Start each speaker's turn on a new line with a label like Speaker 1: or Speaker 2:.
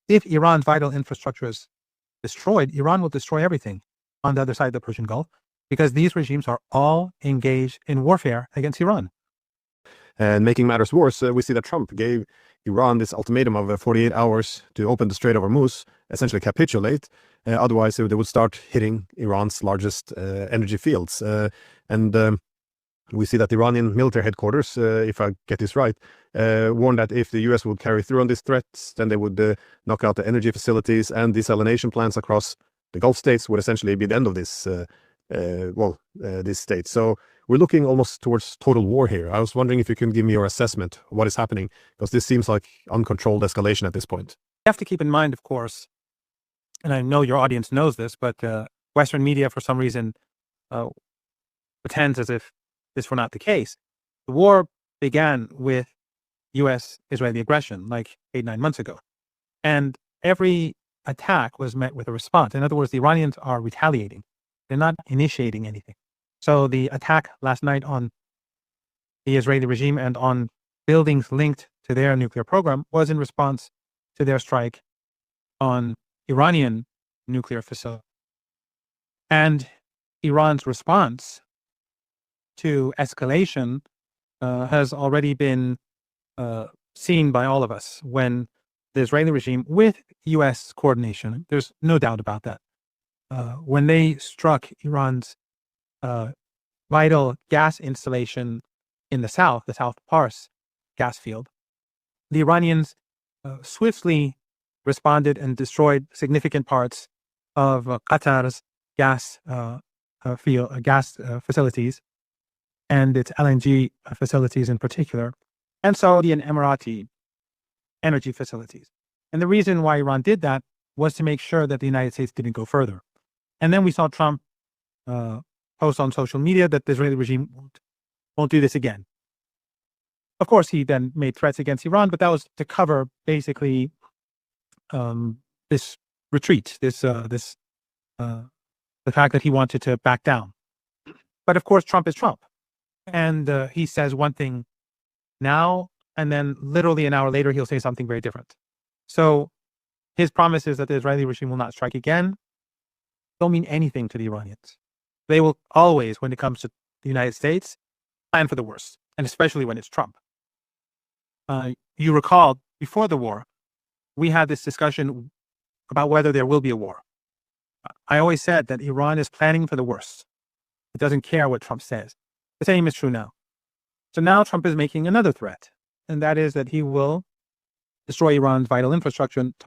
Speaker 1: if Iran's vital infrastructure is destroyed, Iran will destroy everything on the other side of the Persian Gulf, because these regimes are all engaged in warfare against Iran.
Speaker 2: And making matters worse, we see that Trump gave Iran this ultimatum of 48 hours to open the Strait of Hormuz, essentially capitulate. Otherwise, they would start hitting Iran's largest energy fields. We see that the Iranian military headquarters, if I get this right, warned that if the US would carry through on these threats, then they would knock out the energy facilities, and desalination plants across the Gulf states would essentially be the end of this this state. So we're looking almost towards total war here. I was wondering if you can give me your assessment of what is happening, because this seems like uncontrolled escalation at this point.
Speaker 1: You have to keep in mind, of course, and I know your audience knows this, but Western media, for some reason, pretends as if this were not the case. The war began with U.S.-Israeli aggression, like 8-9 months ago. And every attack was met with a response. In other words, the Iranians are retaliating. They're not initiating anything. So the attack last night on the Israeli regime and on buildings linked to their nuclear program was in response to their strike on Iranian nuclear facility. And Iran's response to escalation has already been seen by all of us when the Israeli regime, with U.S. coordination, there's no doubt about that, when they struck Iran's vital gas installation in the south Pars gas field, the Iranians swiftly responded and destroyed significant parts of Qatar's gas facilities, and its LNG facilities in particular, and Saudi and Emirati energy facilities. And the reason why Iran did that was to make sure that the United States didn't go further. And then we saw Trump post on social media that the Israeli regime won't do this again. Of course, he then made threats against Iran, but that was to cover basically this retreat, the fact that he wanted to back down. But of course, Trump is Trump. And he says one thing now, and then literally an hour later, he'll say something very different. So his promise is that the Israeli regime will not strike again don't mean anything to the Iranians. They will always, when it comes to the United States, plan for the worst, and especially when it's Trump. You recall, before the war, we had this discussion about whether there will be a war. I always said that Iran is planning for the worst. It doesn't care what Trump says. The same is true now. So now Trump is making another threat, and that is that he will destroy Iran's vital infrastructure. And